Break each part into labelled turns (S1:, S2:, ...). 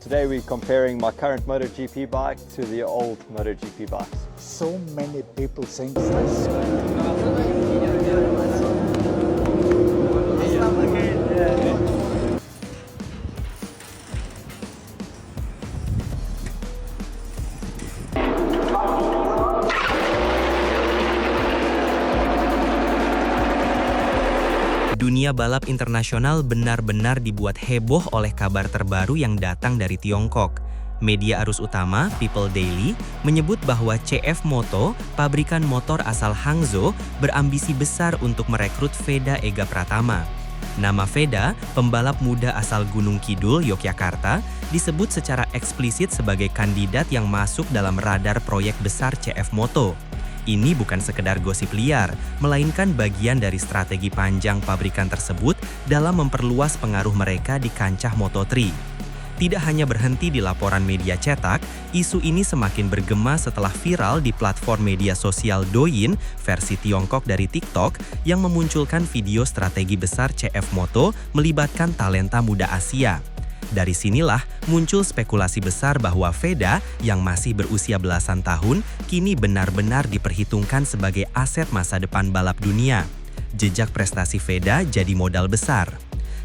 S1: Today we're comparing my current MotoGP bike to the old MotoGP bikes.
S2: So many people think this.
S3: Dunia balap internasional benar-benar dibuat heboh oleh kabar terbaru yang datang dari Tiongkok. Media arus utama, People Daily, menyebut bahwa CF Moto, pabrikan motor asal Hangzhou, berambisi besar untuk merekrut Veda Ega Pratama. Nama Veda, pembalap muda asal Gunung Kidul, Yogyakarta, disebut secara eksplisit sebagai kandidat yang masuk dalam radar proyek besar CF Moto. Ini bukan sekedar gosip liar, melainkan bagian dari strategi panjang pabrikan tersebut dalam memperluas pengaruh mereka di kancah Moto3. Tidak hanya berhenti di laporan media cetak, isu ini semakin bergema setelah viral di platform media sosial Douyin versi Tiongkok dari TikTok yang memunculkan video strategi besar CF Moto melibatkan talenta muda Asia. Dari sinilah muncul spekulasi besar bahwa Veda yang masih berusia belasan tahun kini benar-benar diperhitungkan sebagai aset masa depan balap dunia. Jejak prestasi Veda jadi modal besar.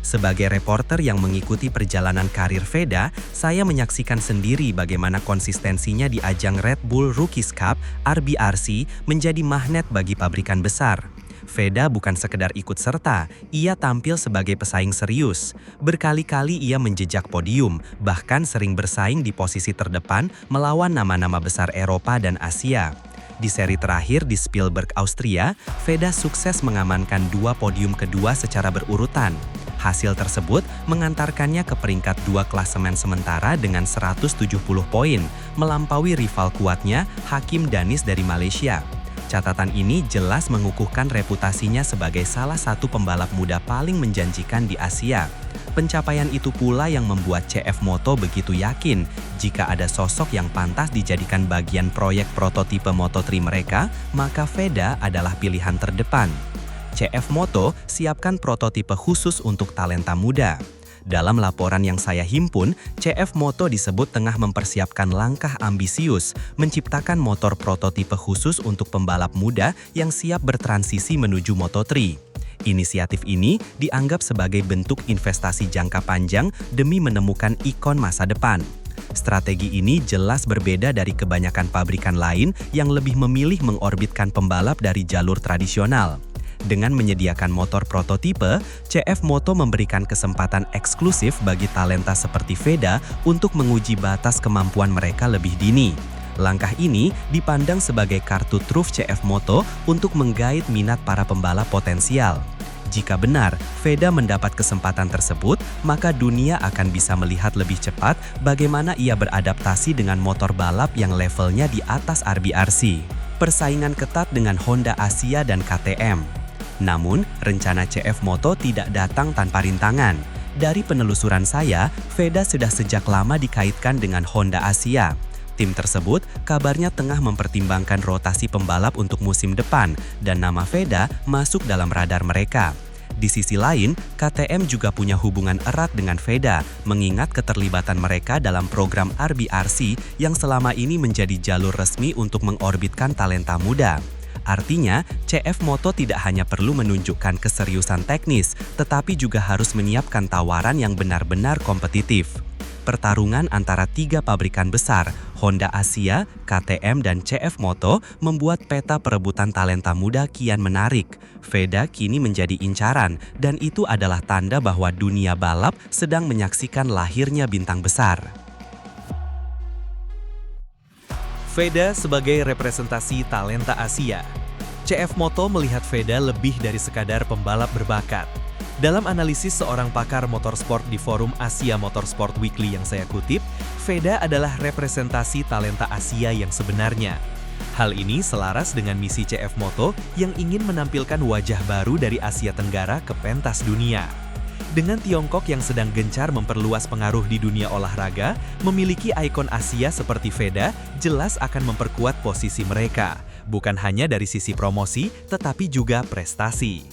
S3: Sebagai reporter yang mengikuti perjalanan karir Veda, saya menyaksikan sendiri bagaimana konsistensinya di ajang Red Bull Rookies Cup (RBRC) menjadi magnet bagi pabrikan besar. Veda bukan sekedar ikut serta, ia tampil sebagai pesaing serius. Berkali-kali ia menjejak podium, bahkan sering bersaing di posisi terdepan melawan nama-nama besar Eropa dan Asia. Di seri terakhir di Spielberg, Austria, Veda sukses mengamankan 2 podium kedua secara berurutan. Hasil tersebut mengantarkannya ke peringkat 2 klasemen sementara dengan 170 poin, melampaui rival kuatnya Hakim Danis dari Malaysia. Catatan ini jelas mengukuhkan reputasinya sebagai salah satu pembalap muda paling menjanjikan di Asia. Pencapaian itu pula yang membuat CF Moto begitu yakin jika ada sosok yang pantas dijadikan bagian proyek prototipe Moto3 mereka, maka Veda adalah pilihan terdepan. CF Moto siapkan prototipe khusus untuk talenta muda. Dalam laporan yang saya himpun, CF Moto disebut tengah mempersiapkan langkah ambisius, menciptakan motor prototipe khusus untuk pembalap muda yang siap bertransisi menuju Moto3. Inisiatif ini dianggap sebagai bentuk investasi jangka panjang demi menemukan ikon masa depan. Strategi ini jelas berbeda dari kebanyakan pabrikan lain yang lebih memilih mengorbitkan pembalap dari jalur tradisional. Dengan menyediakan motor prototipe, CF Moto memberikan kesempatan eksklusif bagi talenta seperti Veda untuk menguji batas kemampuan mereka lebih dini. Langkah ini dipandang sebagai kartu truf CF Moto untuk menggait minat para pembalap potensial. Jika benar, Veda mendapat kesempatan tersebut, maka dunia akan bisa melihat lebih cepat bagaimana ia beradaptasi dengan motor balap yang levelnya di atas RBRC. Persaingan ketat dengan Honda Asia dan KTM. Namun, rencana CF Moto tidak datang tanpa rintangan. Dari penelusuran saya, Veda sudah sejak lama dikaitkan dengan Honda Asia. Tim tersebut kabarnya tengah mempertimbangkan rotasi pembalap untuk musim depan dan nama Veda masuk dalam radar mereka. Di sisi lain, KTM juga punya hubungan erat dengan Veda, mengingat keterlibatan mereka dalam program RBRC yang selama ini menjadi jalur resmi untuk mengorbitkan talenta muda. Artinya, CF Moto tidak hanya perlu menunjukkan keseriusan teknis, tetapi juga harus menyiapkan tawaran yang benar-benar kompetitif. Pertarungan antara 3 pabrikan besar, Honda Asia, KTM, dan CF Moto, membuat peta perebutan talenta muda kian menarik. Veda kini menjadi incaran, dan itu adalah tanda bahwa dunia balap sedang menyaksikan lahirnya bintang besar.
S4: Veda sebagai representasi talenta Asia. CF Moto melihat Veda lebih dari sekadar pembalap berbakat. Dalam analisis seorang pakar motorsport di forum Asia Motorsport Weekly yang saya kutip, Veda adalah representasi talenta Asia yang sebenarnya. Hal ini selaras dengan misi CF Moto yang ingin menampilkan wajah baru dari Asia Tenggara ke pentas dunia. Dengan Tiongkok yang sedang gencar memperluas pengaruh di dunia olahraga, memiliki ikon Asia seperti Veda jelas akan memperkuat posisi mereka, bukan hanya dari sisi promosi, tetapi juga prestasi.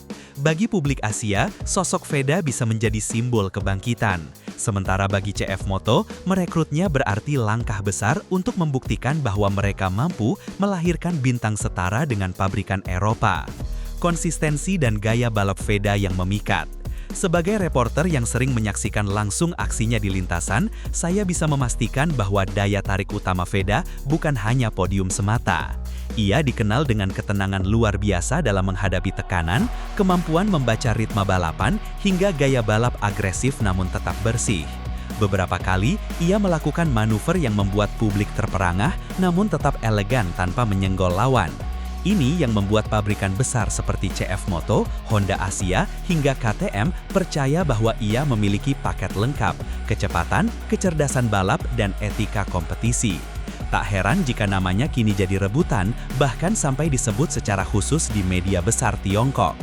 S4: Bagi publik Asia, sosok Veda bisa menjadi simbol kebangkitan. Sementara bagi CF Moto, merekrutnya berarti langkah besar untuk membuktikan bahwa mereka mampu melahirkan bintang setara dengan pabrikan Eropa. Konsistensi dan gaya balap Veda yang memikat. Sebagai reporter yang sering menyaksikan langsung aksinya di lintasan, saya bisa memastikan bahwa daya tarik utama Veda bukan hanya podium semata. Ia dikenal dengan ketenangan luar biasa dalam menghadapi tekanan, kemampuan membaca ritme balapan, hingga gaya balap agresif namun tetap bersih. Beberapa kali, ia melakukan manuver yang membuat publik terperangah namun tetap elegan tanpa menyenggol lawan. Ini yang membuat pabrikan besar seperti CF Moto, Honda Asia, hingga KTM percaya bahwa ia memiliki paket lengkap, kecepatan, kecerdasan balap, dan etika kompetisi. Tak heran jika namanya kini jadi rebutan, bahkan sampai disebut secara khusus di media besar Tiongkok.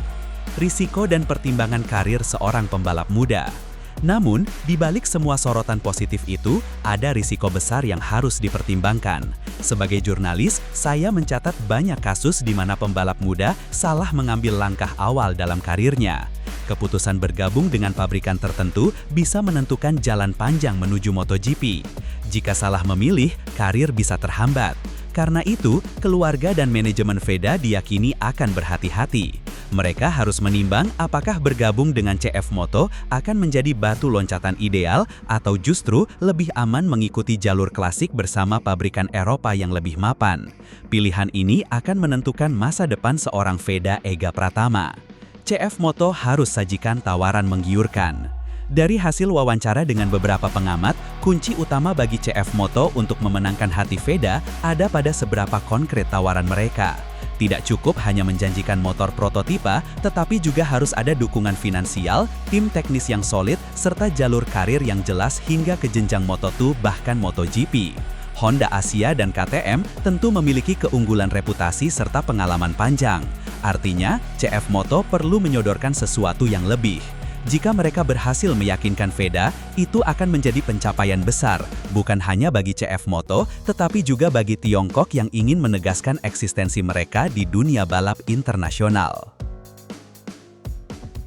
S4: Risiko dan pertimbangan karir seorang pembalap muda. Namun, di balik semua sorotan positif itu, ada risiko besar yang harus dipertimbangkan. Sebagai jurnalis, saya mencatat banyak kasus di mana pembalap muda salah mengambil langkah awal dalam karirnya. Keputusan bergabung dengan pabrikan tertentu bisa menentukan jalan panjang menuju MotoGP. Jika salah memilih, karir bisa terhambat. Karena itu, keluarga dan manajemen Veda diyakini akan berhati-hati. Mereka harus menimbang apakah bergabung dengan CF Moto akan menjadi batu loncatan ideal atau justru lebih aman mengikuti jalur klasik bersama pabrikan Eropa yang lebih mapan. Pilihan ini akan menentukan masa depan seorang Veda Ega Pratama. CF Moto harus sajikan tawaran menggiurkan. Dari hasil wawancara dengan beberapa pengamat, kunci utama bagi CF Moto untuk memenangkan hati Veda ada pada seberapa konkret tawaran mereka. Tidak cukup hanya menjanjikan motor prototipe, tetapi juga harus ada dukungan finansial, tim teknis yang solid, serta jalur karir yang jelas hingga ke jenjang Moto2 bahkan MotoGP. Honda Asia dan KTM tentu memiliki keunggulan reputasi serta pengalaman panjang. Artinya, CF Moto perlu menyodorkan sesuatu yang lebih. Jika mereka berhasil meyakinkan Veda, itu akan menjadi pencapaian besar, bukan hanya bagi CF Moto, tetapi juga bagi Tiongkok yang ingin menegaskan eksistensi mereka di dunia balap internasional.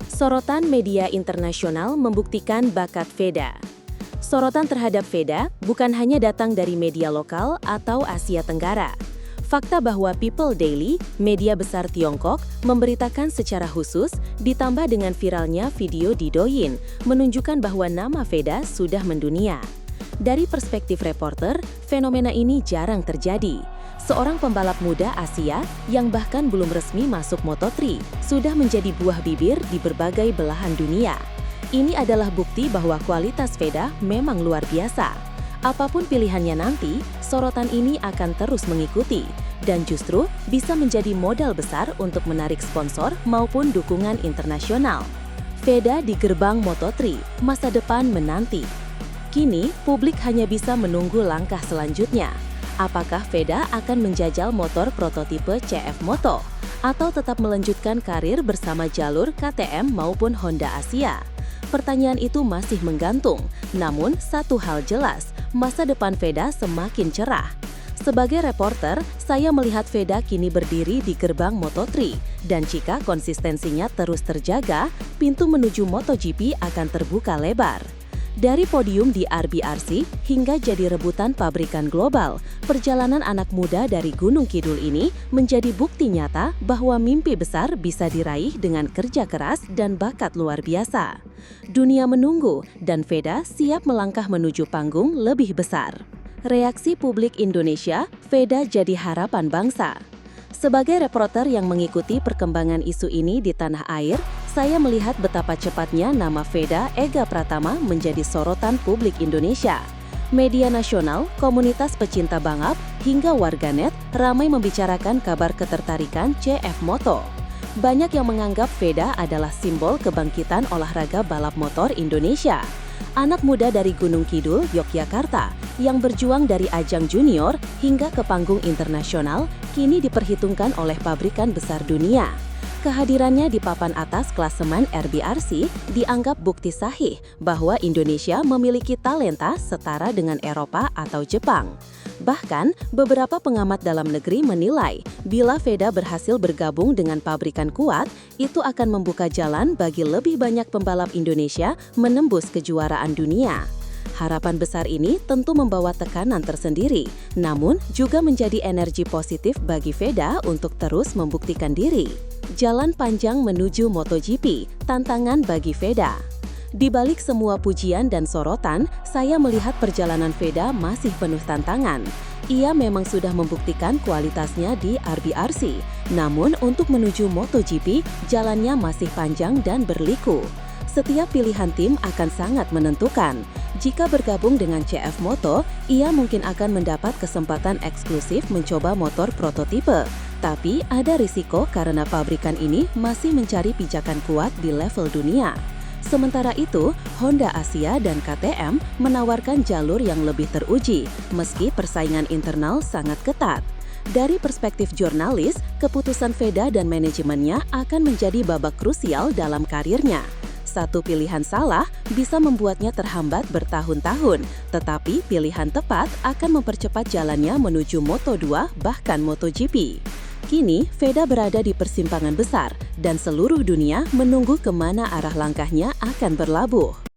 S5: Sorotan media internasional membuktikan bakat Veda. Sorotan terhadap Veda bukan hanya datang dari media lokal atau Asia Tenggara. Fakta bahwa People Daily, media besar Tiongkok, memberitakan secara khusus, ditambah dengan viralnya video di Douyin, menunjukkan bahwa nama Veda sudah mendunia. Dari perspektif reporter, fenomena ini jarang terjadi. Seorang pembalap muda Asia yang bahkan belum resmi masuk Moto3 sudah menjadi buah bibir di berbagai belahan dunia. Ini adalah bukti bahwa kualitas Veda memang luar biasa. Apapun pilihannya nanti, sorotan ini akan terus mengikuti dan justru bisa menjadi modal besar untuk menarik sponsor maupun dukungan internasional. Veda di gerbang Moto3, masa depan menanti. Kini, publik hanya bisa menunggu langkah selanjutnya. Apakah Veda akan menjajal motor prototipe CF Moto atau tetap melanjutkan karir bersama jalur KTM maupun Honda Asia? Pertanyaan itu masih menggantung, namun satu hal jelas, masa depan Veda semakin cerah. Sebagai reporter, saya melihat Veda kini berdiri di gerbang Moto3, dan jika konsistensinya terus terjaga, pintu menuju MotoGP akan terbuka lebar. Dari podium di RBRC hingga jadi rebutan pabrikan global, perjalanan anak muda dari Gunung Kidul ini menjadi bukti nyata bahwa mimpi besar bisa diraih dengan kerja keras dan bakat luar biasa. Dunia menunggu dan Veda siap melangkah menuju panggung lebih besar. Reaksi publik Indonesia, Veda jadi harapan bangsa. Sebagai reporter yang mengikuti perkembangan isu ini di tanah air, saya melihat betapa cepatnya nama Veda Ega Pratama menjadi sorotan publik Indonesia. Media nasional, komunitas pecinta balap, hingga warganet ramai membicarakan kabar ketertarikan CF Moto. Banyak yang menganggap Veda adalah simbol kebangkitan olahraga balap motor Indonesia. Anak muda dari Gunung Kidul, Yogyakarta, yang berjuang dari ajang junior hingga ke panggung internasional, kini diperhitungkan oleh pabrikan besar dunia. Kehadirannya di papan atas klasemen RBRC dianggap bukti sahih bahwa Indonesia memiliki talenta setara dengan Eropa atau Jepang. Bahkan, beberapa pengamat dalam negeri menilai bila VEDA berhasil bergabung dengan pabrikan kuat, itu akan membuka jalan bagi lebih banyak pembalap Indonesia menembus kejuaraan dunia. Harapan besar ini tentu membawa tekanan tersendiri, namun juga menjadi energi positif bagi VEDA untuk terus membuktikan diri. Jalan panjang menuju MotoGP, tantangan bagi VEDA. Di balik semua pujian dan sorotan, saya melihat perjalanan VEDA masih penuh tantangan. Ia memang sudah membuktikan kualitasnya di RBRC, namun untuk menuju MotoGP, jalannya masih panjang dan berliku. Setiap pilihan tim akan sangat menentukan. Jika bergabung dengan CF Moto, ia mungkin akan mendapat kesempatan eksklusif mencoba motor prototipe. Tapi ada risiko karena pabrikan ini masih mencari pijakan kuat di level dunia. Sementara itu, Honda Asia dan KTM menawarkan jalur yang lebih teruji, meski persaingan internal sangat ketat. Dari perspektif jurnalis, keputusan VEDA dan manajemennya akan menjadi babak krusial dalam karirnya. Satu pilihan salah bisa membuatnya terhambat bertahun-tahun, tetapi pilihan tepat akan mempercepat jalannya menuju Moto2 bahkan MotoGP. Kini, VEDA berada di persimpangan besar dan seluruh dunia menunggu kemana arah langkahnya akan berlabuh.